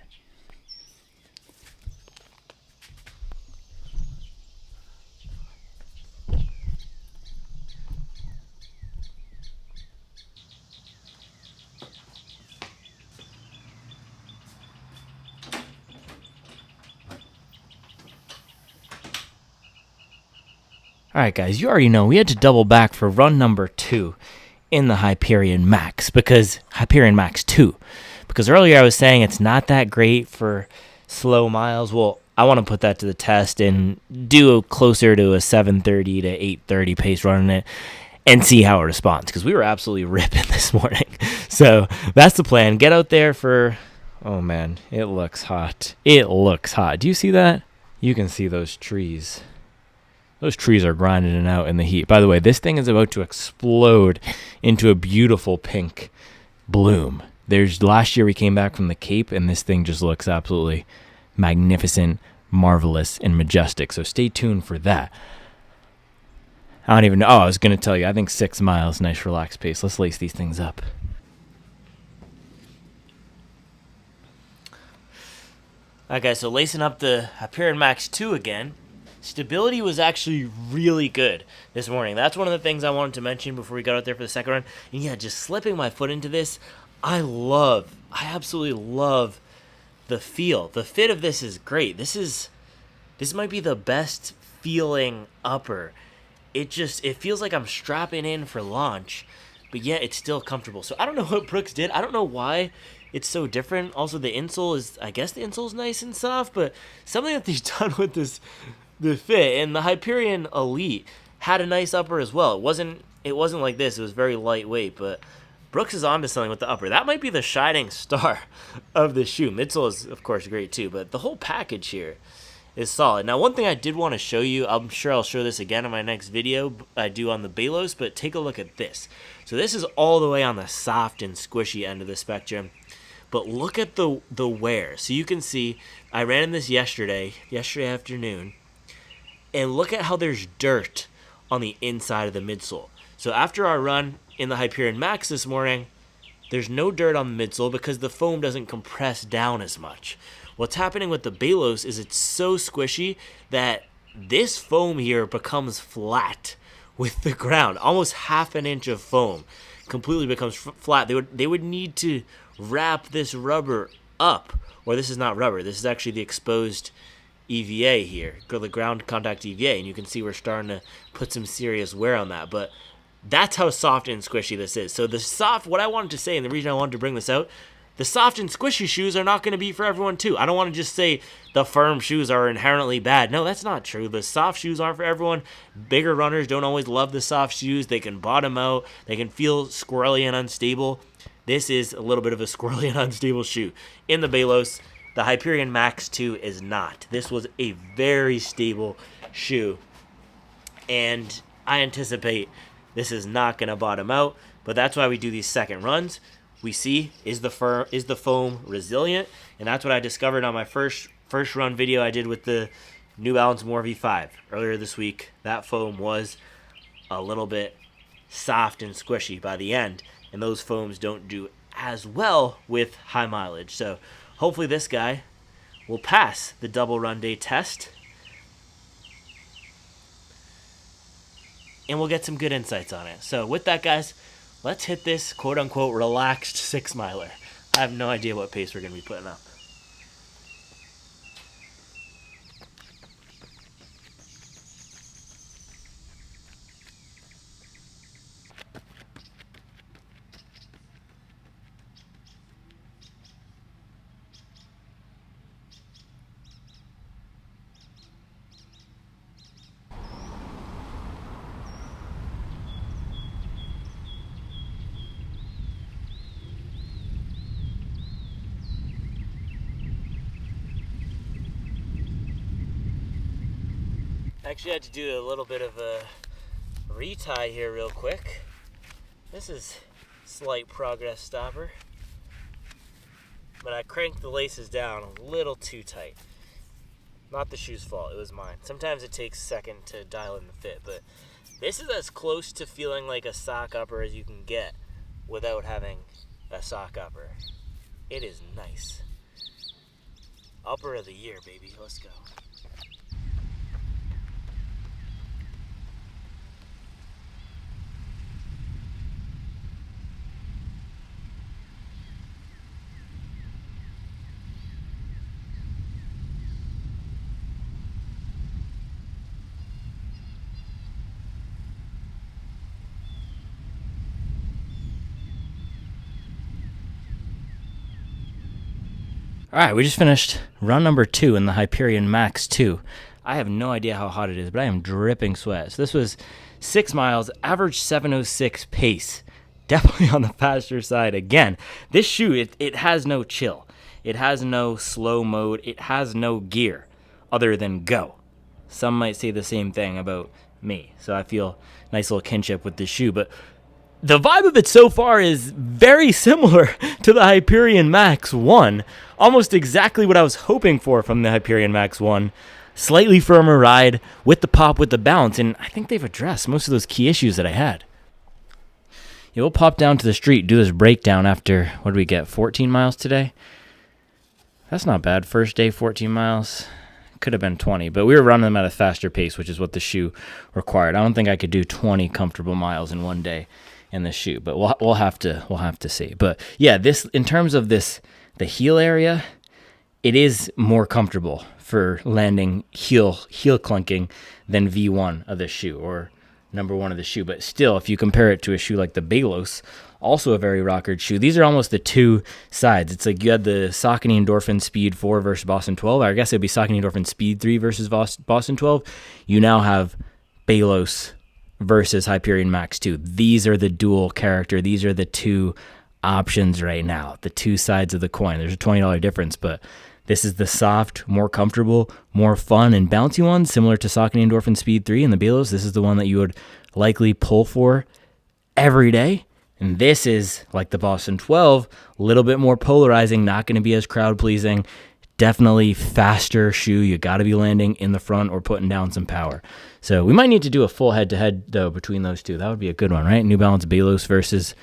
B: All right, guys, you already know we had to double back for run number 2 in the Hyperion Max, because Hyperion Max 2. Because earlier I was saying it's not that great for slow miles. Well, I want to put that to the test and do closer to a 7:30 to 8:30 pace running it and see how it responds, because we were absolutely ripping this morning. So that's the plan. Get out there for, oh man, it looks hot. It looks hot. Do you see that? You can see those trees. Those trees are grinding it out in the heat. By the way, this thing is about to explode into a beautiful pink bloom. Last year we came back from the Cape, and this thing just looks absolutely magnificent, marvelous, and majestic. So stay tuned for that. I don't even know. Oh, I was going to tell you, I think 6 miles, nice relaxed pace. Let's lace these things up. All right, guys, so lacing up the Hyperion Max 2 again. Stability was actually really good this morning. That's one of the things I wanted to mention before we got out there for the second run. And yeah, just slipping my foot into this, I absolutely love the feel. The fit of this is great. This might be the best feeling upper. It feels like I'm strapping in for launch, but yet it's still comfortable. So I don't know what Brooks did. I don't know why it's so different. Also, the insole I guess the insole's nice and soft, but something that they've done with the fit, and the Hyperion Elite had a nice upper as well. It wasn't like this. It was very lightweight, but Brooks is onto something with the upper. That might be the shining star of the shoe. Midsole is, of course, great too, but the whole package here is solid. Now, one thing I did want to show you, I'm sure I'll show this again in my next video I do on the Balos, but take a look at this. So this is all the way on the soft and squishy end of the spectrum. But look at the wear. So you can see, I ran in this yesterday afternoon, and look at how there's dirt on the inside of the midsole. So after our run in the Hyperion Max this morning,
A: There's no dirt on the midsole because the foam doesn't compress down as much. What's happening with the Balos is it's so squishy that this foam here becomes flat with the ground. Almost half an inch of foam completely becomes flat. They would need to wrap this rubber up, or this is not rubber. This is actually the exposed EVA here, the ground contact EVA, and you can see we're starting to put some serious wear on that. But that's how soft and squishy this is. So what I wanted to say, and the reason I wanted to bring this out, the soft and squishy shoes are not going to be for everyone too. I don't want to just say the firm shoes are inherently bad. No, that's not true. The soft shoes aren't for everyone. Bigger runners don't always love the soft shoes. They can bottom out. They can feel squirrely and unstable. This is a little bit of a squirrely and unstable shoe. In the Balos, the Hyperion Max 2 is not. This was a very stable shoe, and I anticipate this is not going to bottom out, but that's why we do these second runs. We see, is the foam resilient? And that's what I discovered on my first run video I did with the New Balance More V5 earlier this week. That foam was a little bit soft and squishy by the end, and those foams don't do as well with high mileage. So hopefully this guy will pass the double run day test, and we'll get some good insights on it. So with that, guys, let's hit this quote-unquote relaxed 6-miler. I have no idea what pace we're going to be putting up. Actually, I had to do a little bit of a retie here real quick. This is slight progress stopper, but I cranked the laces down a little too tight. Not the shoe's fault, it was mine. Sometimes it takes a second to dial in the fit, but this is as close to feeling like a sock upper as you can get without having a sock upper. It is nice. Upper of the year, baby. Let's go. All right, we just finished run number 2 in the Hyperion Max 2. I have no idea how hot it is, but I am dripping sweat. So this was 6 miles, average 7:06 pace. Definitely on the faster side again. This shoe, it has no chill. It has no slow mode. It has no gear other than go. Some might say the same thing about me. So I feel nice little kinship with this shoe, but the vibe of it so far is very similar to the Hyperion Max 1. Almost exactly what I was hoping for from the Hyperion Max 1. Slightly firmer ride with the pop, with the bounce, and I think they've addressed most of those key issues that I had. Yeah, we'll pop down to the street, do this breakdown after, what did we get, 14 miles today? That's not bad. First day, 14 miles. Could have been 20, but we were running them at a faster pace, which is what the shoe required. I don't think I could do 20 comfortable miles in one day in the shoe, but we'll have to see. But yeah, this, in terms of this, the heel area, it is more comfortable for landing heel clunking than V1 of the shoe, or number 1 of the shoe. But still, if you compare it to a shoe like the Balos, also a very rockered shoe, these are almost the two sides. It's like you had the Saucony Endorphin Speed 4 versus Boston 12. I guess it'd be Saucony Endorphin Speed 3 versus Boston 12. You now have Balos versus Hyperion Max 2. These are the dual character. These are the two options right now, the two sides of the coin. There's a $20 difference, but this is the soft, more comfortable, more fun and bouncy one, similar to Saucony Endorphin Speed 3 and the Balos. This is the one that you would likely pull for every day. And this is like the Boston 12, a little bit more polarizing, not going to be as crowd-pleasing. Definitely faster shoe. You got to be landing in the front or putting down some power. So we might need to do a full head-to-head, though, between those two. That would be a good one, right? New Balance Balos versus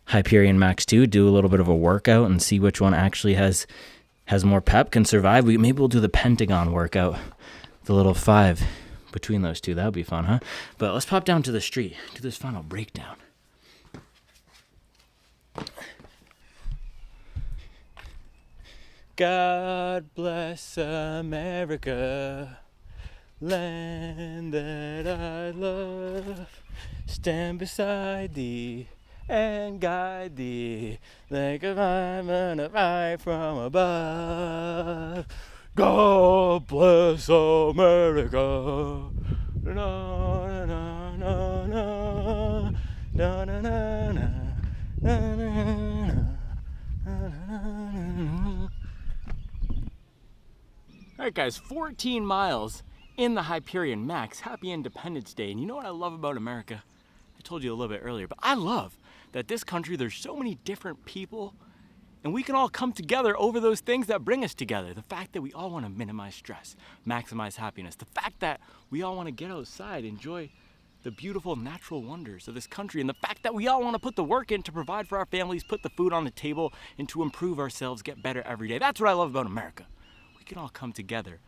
A: Hyperion Max 2, do a little bit of a workout and see which one actually has more pep, can survive. Maybe we'll do the Pentagon workout, the little 5 between those two. That would be fun, huh? But let's pop down to the street, do this final breakdown. God bless America, land that I love. Stand beside thee and guide thee like a diamond of fire from above. God bless America. Na na na na na na na na na na. Alright guys, 14 miles in the Hyperion Max. Happy Independence Day. And you know what I love about America? I told you a little bit earlier, but I love that this country, there's so many different people, and we can all come together over those things that bring us together. The fact that we all want to minimize stress, maximize happiness. The fact that we all want to get outside, enjoy the beautiful natural wonders of this country, and the fact that we all want to put the work in to provide for our families, put the food on the table, and to improve ourselves, get better every day. That's what I love about America. We can all come together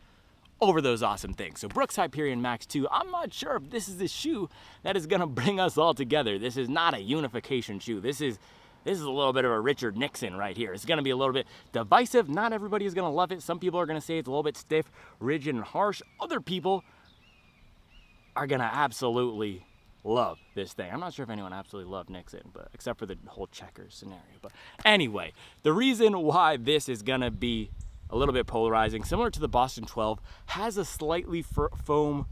A: over those awesome things. So Brooks Hyperion Max 2, I'm not sure if this is the shoe that is gonna bring us all together. This is not a unification shoe. This is a little bit of a Richard Nixon right here. It's gonna be a little bit divisive. Not everybody is gonna love it. Some people are gonna say it's a little bit stiff, rigid, and harsh. Other people are gonna absolutely love this thing. I'm not sure if anyone absolutely loved Nixon, but except for the whole checkers scenario. But anyway, the reason why this is gonna be a little bit polarizing, similar to the Boston 12, has a slightly firm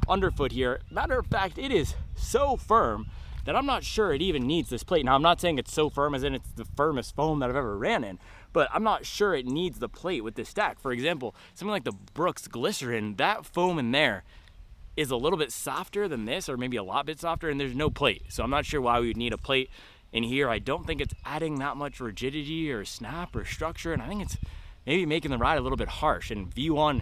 A: underfoot here. Matter of fact, it is so firm that I'm not sure it even needs this plate. Now, I'm not saying it's so firm as in it's the firmest foam that I've ever ran in, but I'm not sure it needs the plate with this stack. For example, something like the Brooks Glycerin, that foam in there is a little bit softer than this, or maybe a lot bit softer, and there's no plate. So I'm not sure why we would need a plate in here. I don't think it's adding that much rigidity or snap or structure, and I think it's maybe making the ride a little bit harsh. And V1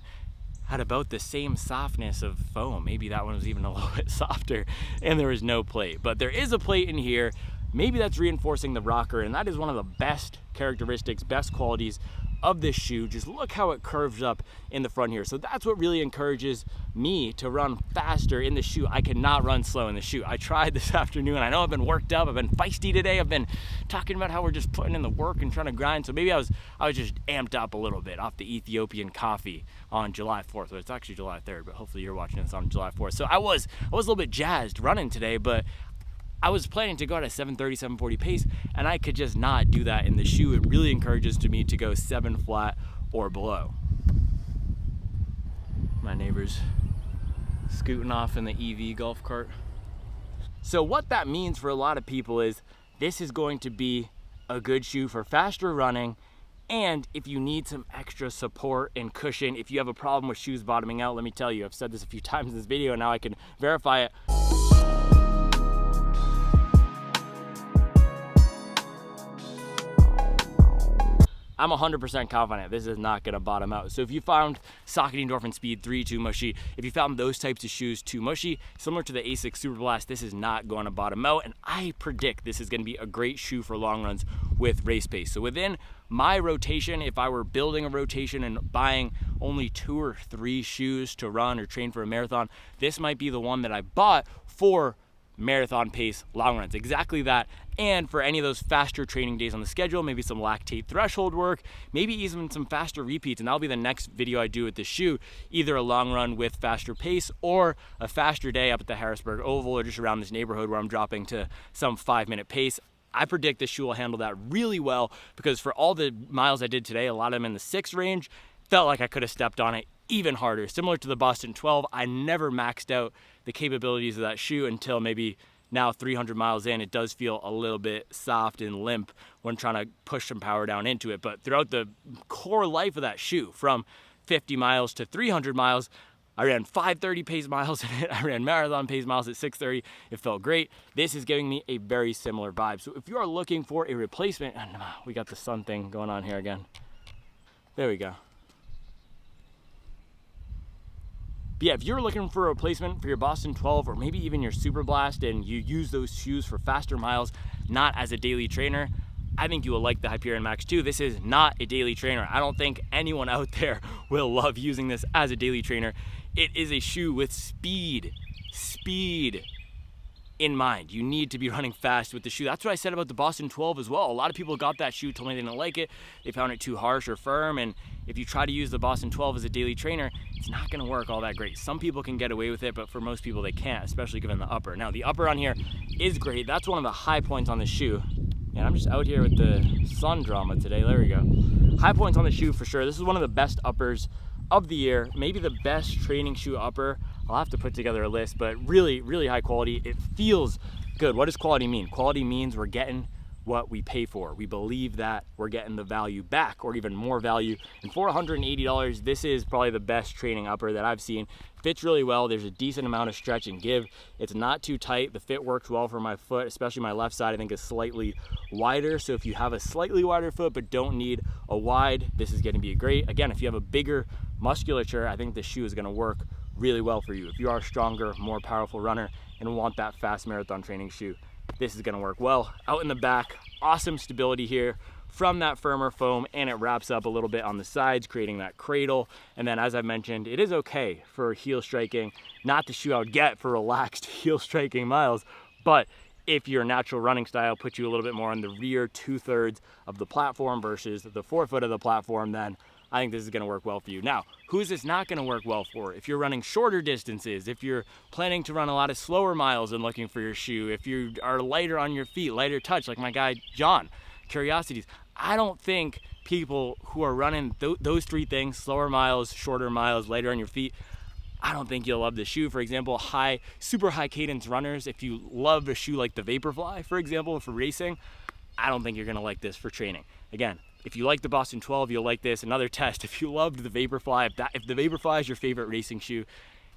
A: had about the same softness of foam. Maybe that one was even a little bit softer, and there was no plate. But there is a plate in here. Maybe that's reinforcing the rocker, and that is one of the best characteristics, best qualities of this shoe. Just look how it curves up in the front here. So that's what really encourages me to run faster in the shoe. I cannot run slow in the shoe. I tried this afternoon. I know I've been worked up. I've been feisty today. I've been talking about how we're just putting in the work and trying to grind. So maybe I was just amped up a little bit off the Ethiopian coffee on July 4th. Well, it's actually July 3rd, but hopefully you're watching this on July 4th. So I was a little bit jazzed running today, but I was planning to go at a 7:30, 7:40 pace, and I could just not do that in the shoe. It really encourages me to go 7 flat or below. My neighbor's scooting off in the EV golf cart. So what that means for a lot of people is this is going to be a good shoe for faster running, and if you need some extra support and cushion, if you have a problem with shoes bottoming out, let me tell you, I've said this a few times in this video, and now I can verify it. I'm 100% confident this is not gonna bottom out. So if you found Saucony Endorphin Speed 3 too mushy, if you found those types of shoes too mushy, similar to the Asics Super Blast, this is not gonna bottom out. And I predict this is gonna be a great shoe for long runs with race pace. So within my rotation, if I were building a rotation and buying only 2 or 3 shoes to run or train for a marathon, this might be the one that I bought for marathon pace long runs, exactly that. And for any of those faster training days on the schedule, maybe some lactate threshold work, maybe even some faster repeats, and that'll be the next video I do with the shoe, either a long run with faster pace or a faster day up at the Harrisburg Oval or just around this neighborhood where I'm dropping to some 5-minute pace. I predict this shoe will handle that really well, because for all the miles I did today, a lot of them in the 6 range, felt like I could have stepped on it even harder. Similar to the Boston 12, I never maxed out the capabilities of that shoe until maybe now 300 miles in. It does feel a little bit soft and limp when trying to push some power down into it. But throughout the core life of that shoe, from 50 miles to 300 miles, I ran 5:30 pace miles in it. I ran marathon pace miles at 6:30. It felt great. This is giving me a very similar vibe. So if you are looking for a replacement, and we got the sun thing going on here again. There we go.
B: But yeah, if you're looking for a replacement for your Boston 12 or maybe even your Super Blast and you use those shoes for faster miles, not as a daily trainer, I think you will like the Hyperion Max 2. This is not a daily trainer. I don't think anyone out there will love using this as a daily trainer. It is a shoe with speed in mind. You need to be running fast with the shoe. That's what I said about the Boston 12 as well. A lot of people got that shoe, told me they didn't like it. They found it too harsh or firm, and if you try to use the Boston 12 as a daily trainer, it's not gonna work all that great. Some people can get away with it, but for most people they can't, especially given the upper. Now the upper on here is great. That's one of the high points on the shoe. And I'm just out here with the sun drama today. There we go. High points on the shoe for sure. This is one of the best uppers of the year, maybe the best training shoe upper. I'll have to put together a list, but really, really high quality. It feels good. What does quality mean? Quality means we're getting what we pay for. We believe that we're getting the value back or even more value. And for $180, this is probably the best training upper that I've seen. Fits really well. There's a decent amount of stretch and give. It's not too tight. The fit works well for my foot, especially my left side I think is slightly wider. So if you have a slightly wider foot but don't need a wide, this is gonna be great. Again, if you have a bigger musculature, I think this shoe is gonna work really well for you. If you are a stronger, more powerful runner and want that fast marathon training shoe, this is gonna work well. Out in the back, awesome stability here from that firmer foam, and it wraps up a little bit on the sides, creating that cradle. And then as I mentioned, it is okay for heel striking, not the shoe I would get for relaxed heel striking miles, but if your natural running style puts you a little bit more on the rear 2/3 of the platform versus the forefoot of the platform, then I think this is gonna work well for you. Now, who is this not gonna work well for? If you're running shorter distances, if you're planning to run a lot of slower miles and looking for your shoe, if you are lighter on your feet, lighter touch, like my guy, John, Curiosities. I don't think people who are running those three things, slower miles, shorter miles, lighter on your feet, I don't think you'll love the shoe. For example, super high cadence runners, if you love a shoe like the Vaporfly, for example, for racing, I don't think you're gonna like this for training. Again, if you like the Boston 12, you'll like this. Another test, if you loved the Vaporfly, if the Vaporfly is your favorite racing shoe,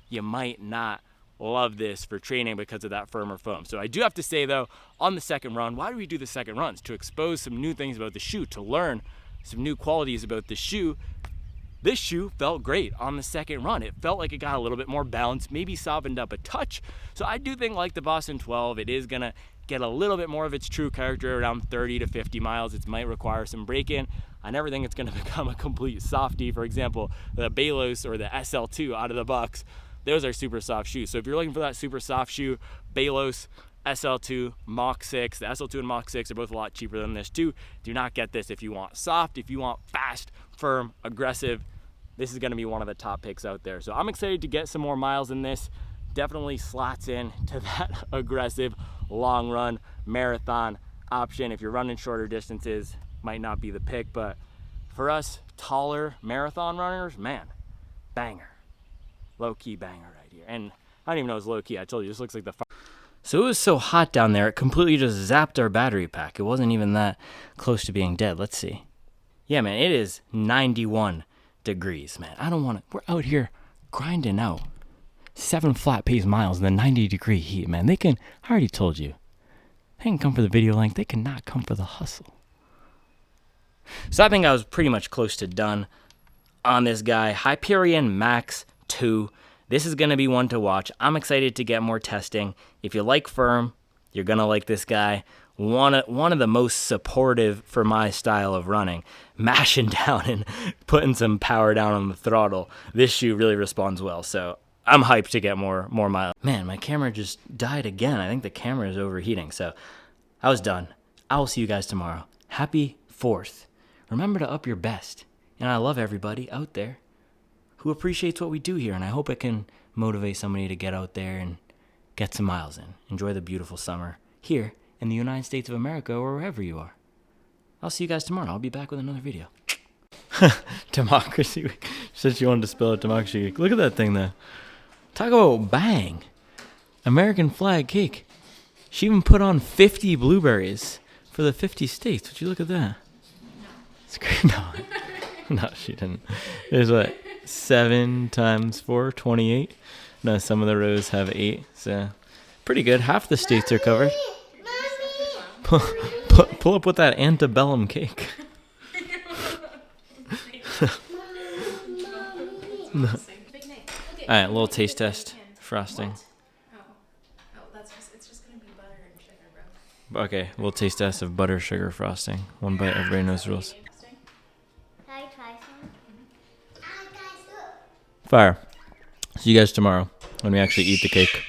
B: you might not love this for training because of that firmer foam. So I do have to say though, on the second run, why do we do the second runs? To expose some new things about the shoe, to learn some new qualities about the shoe. This shoe felt great on the second run. It felt like it got a little bit more balanced, maybe softened up a touch. So I do think, like the Boston 12, it is gonna get a little bit more of its true character around 30 to 50 miles. It might require some break-in. I never think it's gonna become a complete softie. For example, the Balos or the SL2 out of the box, those are super soft shoes. So if you're looking for that super soft shoe, Balos, SL2, Mach 6, the SL2 and Mach 6 are both a lot cheaper than this too. Do not get this if you want soft, if you want fast, firm, aggressive. This is gonna be one of the top picks out there. So I'm excited to get some more miles in this. Definitely slots in to that aggressive long run marathon option. If you're running shorter distances, might not be the pick, but for us taller marathon runners, man, banger. Low-key banger right here. And I don't even know it's low-key. I told you, this looks like the fire. So it was so hot down there, it completely just zapped our battery pack. It wasn't even that close to being dead. Let's see. Yeah, man, it is 91 degrees, man. I don't want to. We're out here grinding out 7 flat pace miles in the 90-degree heat, man. They can, I already told you, they can come for the video length. They cannot come for the hustle. So I think I was pretty much close to done on this guy. Hyperion Max 2. This is going to be one to watch. I'm excited to get more testing. If you like firm, you're going to like this guy. One of the most supportive for my style of running. Mashing down and putting some power down on the throttle. This shoe really responds well. So I'm hyped to get more miles. Man, my camera just died again. I think the camera is overheating. So I was done. I will see you guys tomorrow. Happy 4th. Remember to up your best. And I love everybody out there who appreciates what we do here, and I hope it can motivate somebody to get out there and get some miles in. Enjoy the beautiful summer here in the United States of America or wherever you are. I'll see you guys tomorrow. I'll be back with another video. Democracy Week. She said she wanted to spell it Democracy Week. Look at that thing, though. Talk about bang. American flag cake. She even put on 50 blueberries for the 50 states. Would you look at that? It's great. No, she didn't. There's what? 7 times 4, 28. No, some of the rows have 8, so pretty good. Half the states are covered. Pull up with that antebellum cake. No.
A: All right, a little taste test. Frosting.
C: It's just gonna be butter and sugar, bro.
A: Okay, a little taste test of butter, sugar, frosting. One bite, everybody knows the rules.
C: Can I try some?
A: Fire. See you guys tomorrow when we actually eat the cake.